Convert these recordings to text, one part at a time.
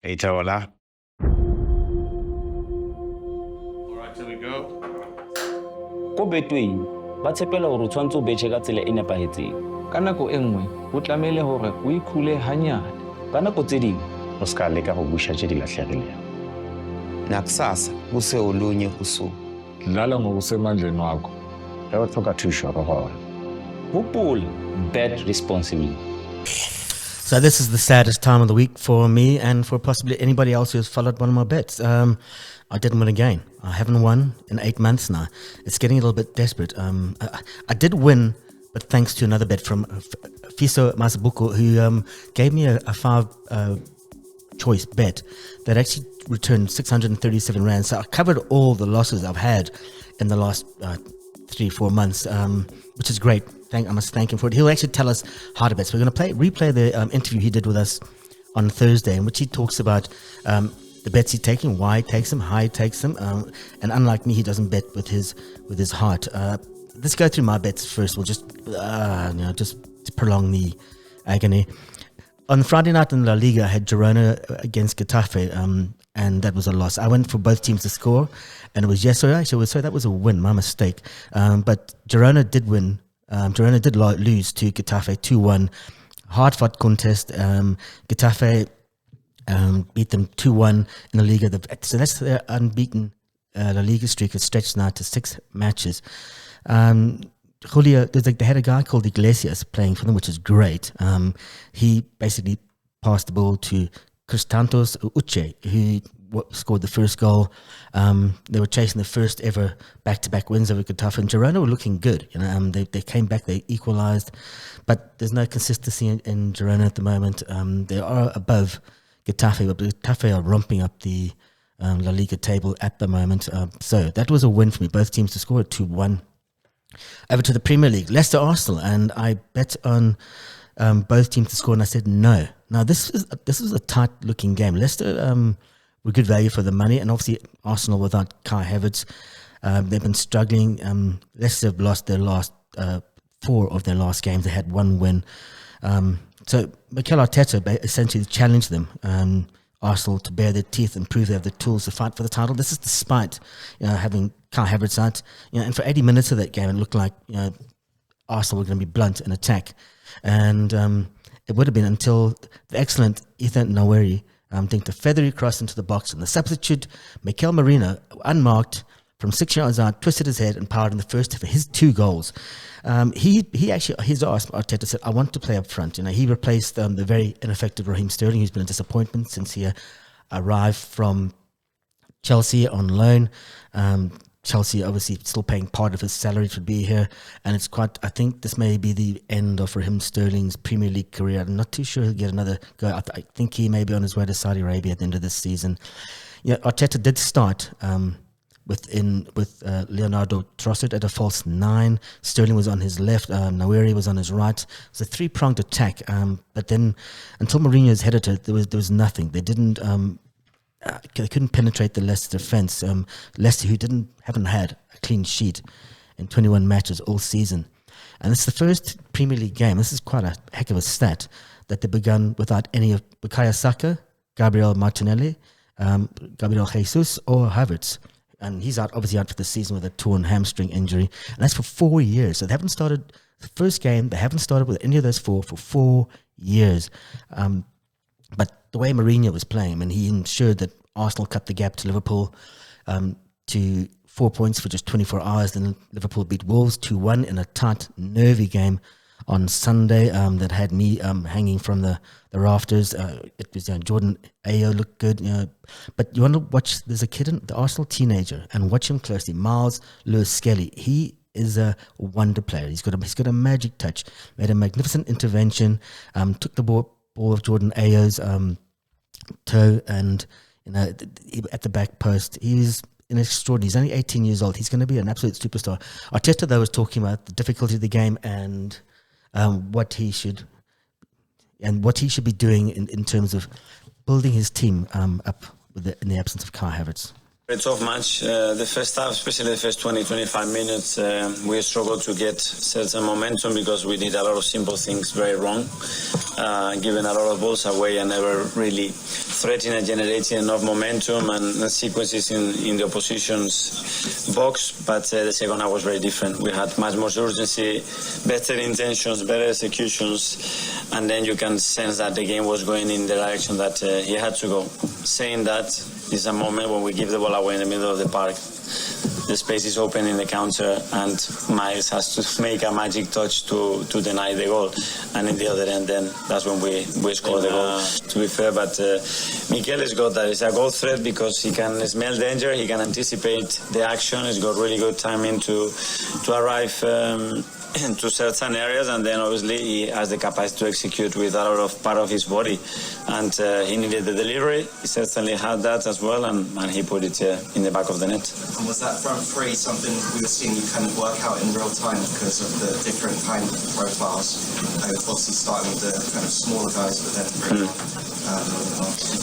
Itaola. All right, here we go. Ko Betway ba tshepela hore o tshwantse o betjhe ka tsela e nepahetseng. Ka nako e nngwe ho tlamehile hore o ikhule hanyane. Ka nako tse ding O ska leka go busha tše di lahlegilego. Nakusasa kuse olunye usuku. Dlala ngokusemandleni wakho. Ge o tlhoka thušo go gona. hopola, bet responsibly. So this is the saddest time of the week for me and for possibly anybody else who has followed one of my bets. I didn't win again. I haven't won in 8 months now. It's getting a little bit desperate. I did win, but thanks to another bet from Fiso Masabuko, who gave me a five choice bet that actually returned 637 Rand. So I covered all the losses I've had in the last 3-4 months, which is great. I must thank him for it. He'll actually tell us how to bet. So we're going to replay the interview he did with us on Thursday, in which he talks about the bets he's taking, why he takes them, how he takes them, and unlike me, he doesn't bet with his heart. Let's go through my bets first. We'll just just to prolong the agony. On Friday night in La Liga, I had Girona against Getafe, and that was a loss. I went for both teams to score, and it was so that was a win, my mistake. But Girona did win. Girona did lose to Getafe 2-1. Hard-fought contest. Getafe beat them 2-1 in the Liga. So that's their unbeaten La Liga streak has stretched now to 6 matches. Julio, they had a guy called Iglesias playing for them, which is great. He basically passed the ball to Cristantos Uche, who scored the first goal. They were chasing the first ever back-to-back wins over Getafe, and Girona were looking good. They came back, they equalised, but there's no consistency in Girona at the moment. They are above Getafe, but Getafe are romping up the La Liga table at the moment. So that was a win for me. Both teams to score at 2-1. Over to the Premier League, Leicester Arsenal, and I bet on both teams to score, and I said no. Now this is a tight looking game. Leicester were good value for the money, and obviously Arsenal without Kai Havertz, they've been struggling. Leicester have lost their last 4 of their last games. They had 1 win. So Mikel Arteta essentially challenged them, Arsenal, to bare their teeth and prove they have the tools to fight for the title. This is despite having Kai Havertz out. And for 80 minutes of that game, it looked like Arsenal were going to be blunt in attack, and it would have been until the excellent Ethan Nwaneri dinked a feathery cross into the box, and the substitute Mikel Merino, unmarked from 6 yards out, twisted his head and powered in the first for his 2 goals. He actually, his asked Arteta, said, I want to play up front. He replaced the very ineffective Raheem Sterling, who's been a disappointment since he arrived from Chelsea on loan. Chelsea obviously still paying part of his salary to be here, and I think this may be the end of Raheem Sterling's Premier League career. I'm not too sure he'll get another go. I think he may be on his way to Saudi Arabia at the end of this season. Arteta did start with Leonardo Trossard at a false 9. Sterling was on his left. Nwaneri was on his right. It was a 3-pronged attack. But then, until Mourinho's headed it, there was nothing. They didn't. They couldn't penetrate the Leicester defence. Leicester, who haven't had a clean sheet in 21 matches all season, and it's the first Premier League game. This is quite a heck of a stat that they begun without any of Bukayo Saka, Gabriel Martinelli, Gabriel Jesus, or Havertz. And he's obviously out for the season with a torn hamstring injury. And that's for 4 years. So they haven't started the first game. They haven't started with any of those 4 for 4 years. But the way Mourinho was playing, he ensured that Arsenal cut the gap to Liverpool to 4 points for just 24 hours. Then Liverpool beat Wolves 2-1 in a tight, nervy game on Sunday that had me hanging from the rafters. It was Jordan Ayew looked good, but you want to watch. There's a kid, the Arsenal teenager, and watch him closely. Miles Lewis Skelly. He is a wonder player. He's got a magic touch. Made a magnificent intervention. Took the ball of Jordan Ayew's toe, and at the back post. He's an extraordinary. He's only 18 years old. He's going to be an absolute superstar. Arteta, though, was talking about the difficulty of the game and what he should be doing in terms of building his team up in the absence of Kai Havertz. Very tough match. The first half, especially the first 20-25 minutes, we struggled to get certain momentum because we did a lot of simple things very wrong, giving a lot of balls away and never really threat in generating enough momentum and sequences in the opposition's box, but the second half was very different. We had much more urgency, better intentions, better executions, and then you can sense that the game was going in the direction that he had to go. Saying that, is a moment when we give the ball away in the middle of the park. The space is open in the counter, and Miles has to make a magic touch to deny the goal. And in the other end, then that's when we score the goal. To be fair, but Mikel has got that. It's a goal threat because he can smell danger, he can anticipate the action. He's got really good timing to arrive to certain areas, and then obviously he has the capacity to execute with a lot of part of his body. And he needed the delivery. He certainly had that as well, and he put it in the back of the net. And was that front three something we were seeing you kind of work out in real time because of the different kind of profiles? Obviously starting with the kind of smaller guys, but then bringing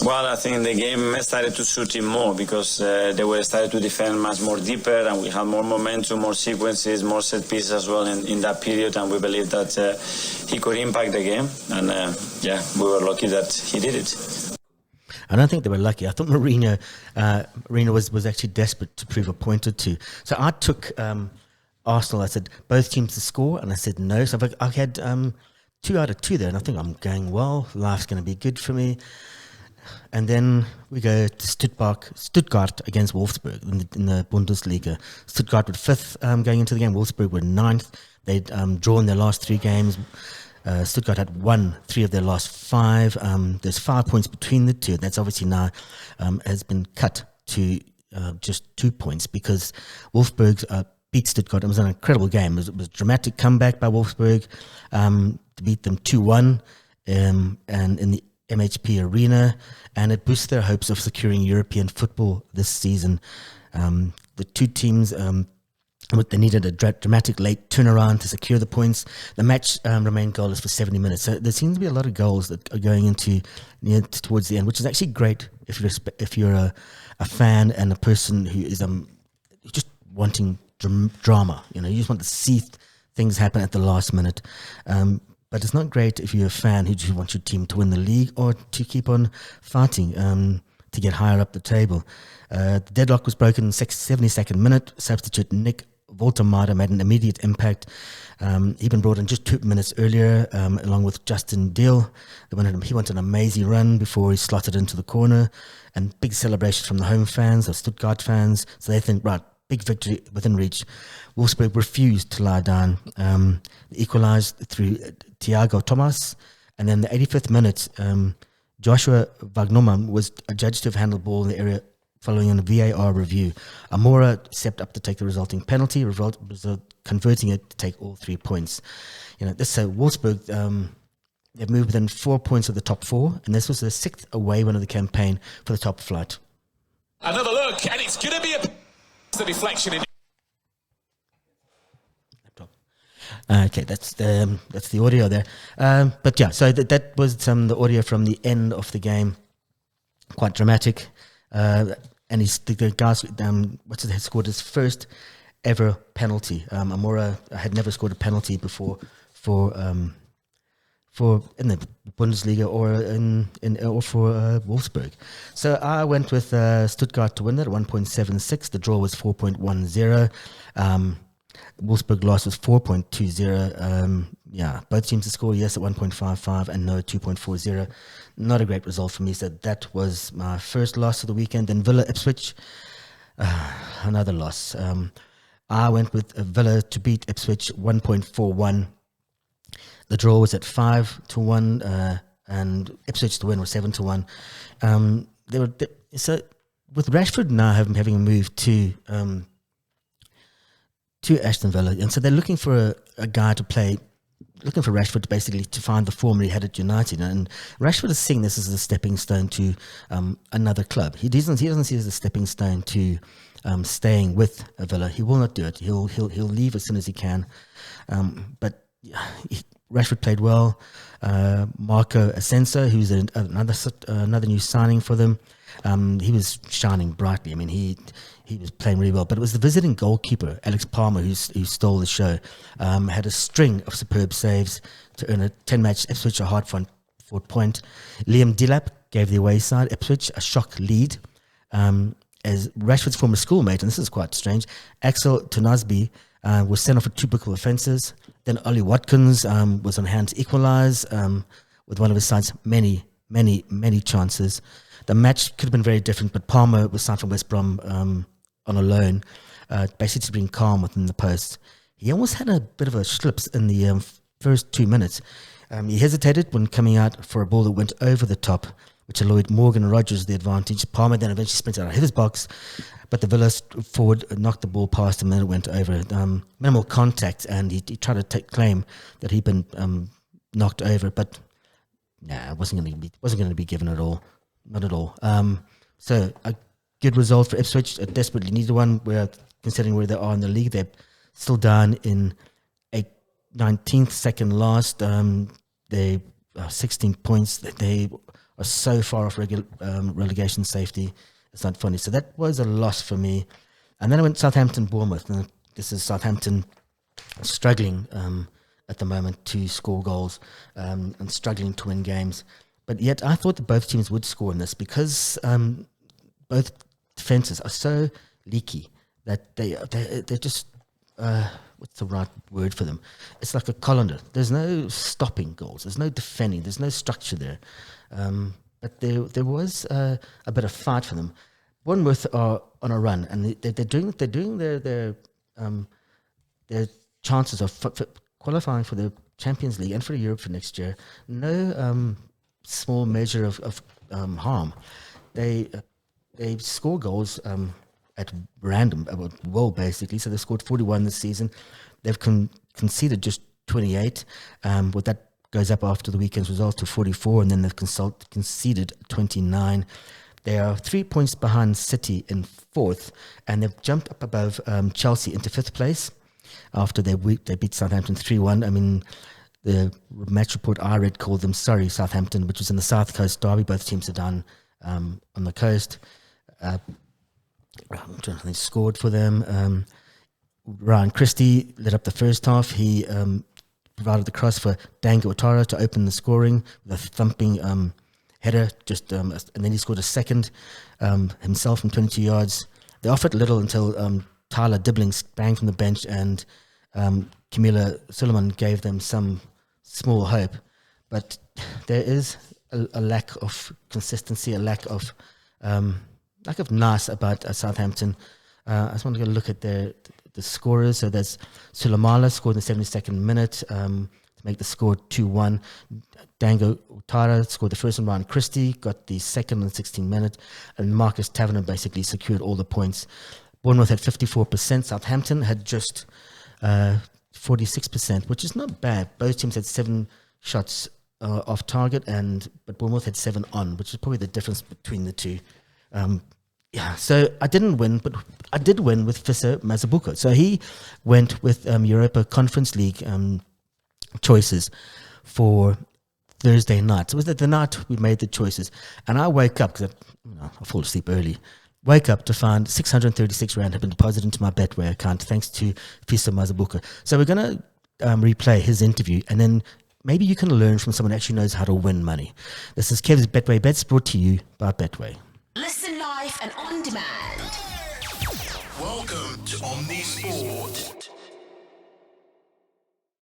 Well, I think the game started to suit him more because they were started to defend much more deeper, and we had more momentum, more sequences, more set pieces as well in that period, and we believe that he could impact the game, and we were lucky that he did it. I don't think they were lucky. I thought Mourinho was actually desperate to prove a point or two. So I took Arsenal. I said both teams to score, and I said no. So I had 2 out of 2 there, and I think I'm going well. Life's going to be good for me. And then we go to Stuttgart against Wolfsburg in the Bundesliga. Stuttgart were 5th going into the game. Wolfsburg were 9th. They'd drawn their last 3 games. Stuttgart had won 3 of their last 5. There's 5 points between the two. That's obviously now has been cut to just 2 points because Wolfsburg beat Stuttgart. It was an incredible game. It was a dramatic comeback by Wolfsburg to beat them 2-1 and in the MHP Arena, and it boosts their hopes of securing European football this season. The two teams they needed a dramatic late turnaround to secure the points. The match remained goalless for 70 minutes. So there seems to be a lot of goals that are going into towards the end, which is actually great if you're a fan and a person who is just wanting drama. You just want to see things happen at the last minute. But it's not great if you're a fan who just wants your team to win the league or to keep on fighting to get higher up the table. The deadlock was broken in the 72nd minute. Substitute Nick Voltemade made an immediate impact. He'd been brought in just 2 minutes earlier, along with Justin Deal. He went on an amazing run before he slotted into the corner, and big celebration from the home fans, the Stuttgart fans. So they think, right, big victory within reach. Wolfsburg refused to lie down. They equalised through Thiago Thomas, and then the 85th minute, Joshua Wagnoman was adjudged to have handled the ball in the area following a VAR review. Amora stepped up to take the resulting penalty, converting it to take all 3 points. Wolfsburg, they've moved within 4 points of the top 4, and this was the 6th away win of the campaign for the top flight. Another look, and it's going to be the deflection in. Okay, that's the audio there. But yeah, so that was the audio from the end of the game. Quite dramatic. And the guys, scored his first ever penalty. Amora had never scored a penalty before for in the Bundesliga or for Wolfsburg. So I went with Stuttgart to win that at 1.76. The draw was 4.10. Wolfsburg loss was 4.20. Both teams to score yes at 1.55 and no at 2.40. Not a great result for me. So that was my first loss of the weekend. Then Villa Ipswich, another loss. I went with Villa to beat Ipswich 1.41. The draw was at 5-1, and Ipswich to win was 7-1. So with Rashford now having moved to Aston Villa, and so they're looking for a guy to play, looking for Rashford basically to find the form he had at United, and Rashford is seeing this as a stepping stone to another club. He doesn't see it as a stepping stone to staying with Villa. He will not do it. He'll leave as soon as he can. But Rashford played well. Marco Asensio, who's another new signing for them, he was shining brightly. I mean, he was playing really well. But it was the visiting goalkeeper, Alex Palmer, who stole the show. Had a string of superb saves to earn a 10-match Ipswich a hard-fought point. Liam Delap gave the away side, Ipswich, a shock lead. As Rashford's former schoolmate, and this is quite strange, Axel Tunasby was sent off for 2 bookable offences. Then Ollie Watkins was on hand to equalise with one of his side's many chances. The match could have been very different, but Palmer was signed from West Brom on a loan, basically to bring calm within the post. He almost had a bit of a slips in the first 2 minutes. He hesitated when coming out for a ball that went over the top, which allowed Morgan and Rogers the advantage. Palmer then eventually sprinted out of his box, but the Villa forward knocked the ball past him and it went over. Minimal contact, and he tried to take claim that he'd been knocked over, but it wasn't going to be given at all, not at all. So a good result for Ipswich, a desperately needed one. Where considering where they are in the league, they're still down in 19th, second last. They 16 points. They are so far off relegation safety. It's not funny. So that was a loss for me. And then I went Southampton-Bournemouth. And this is Southampton struggling at the moment to score goals and struggling to win games. But yet I thought that both teams would score in this because both defences are so leaky that they're just... what's the right word for them? It's like a colander. There's no stopping goals. There's no defending. There's no structure there. But there was a bit of fight for them. Bournemouth are on a run, and they're doing their chances of qualifying for the Champions League and for Europe for next year. No small measure of harm. They score goals at random, about will basically. So they scored 41 this season. They've conceded just 28. With that goes up after the weekend's result to 44, and then they've conceded 29. They are 3 points behind City in 4th, and they've jumped up above Chelsea into 5th place after they beat Southampton 3-1. I mean, the match report I read called them sorry Southampton, which was in the South Coast derby. Both teams are down on the coast. Jonathan scored for them. Ryan Christie led up the first half. He provided the cross for Dango Otara to open the scoring with a thumping header, and then he scored a second himself from 22 yards. They offered little until Tyler Dibbling sprang from the bench, and Camila Suleiman gave them some small hope. But there is a lack of consistency, a lack of nice about Southampton. I just want to go look at the scorers. So there's Sulamala scored in the 72nd minute to make the score 2-1. Dango Utara scored the first one. Ryan Christie got the second in the 16th minute. And Marcus Taverner basically secured all the points. Bournemouth had 54%. Southampton had just 46%, which is not bad. Both teams had 7 shots off target, but Bournemouth had 7 on, which is probably the difference between the two. So I didn't win, but I did win with Fissa Mazabuka. So he went with Europa Conference League choices for Thursday night. So it was the night we made the choices. And I wake up, because I fall asleep early, wake up to find 636 Rand have been deposited into my Betway account thanks to Fissa Mazabuka. So we're going to replay his interview, and then maybe you can learn from someone who actually knows how to win money. This is Kev's Betway Bets, brought to you by Betway. Listen live and on demand. Welcome to Omni Sport.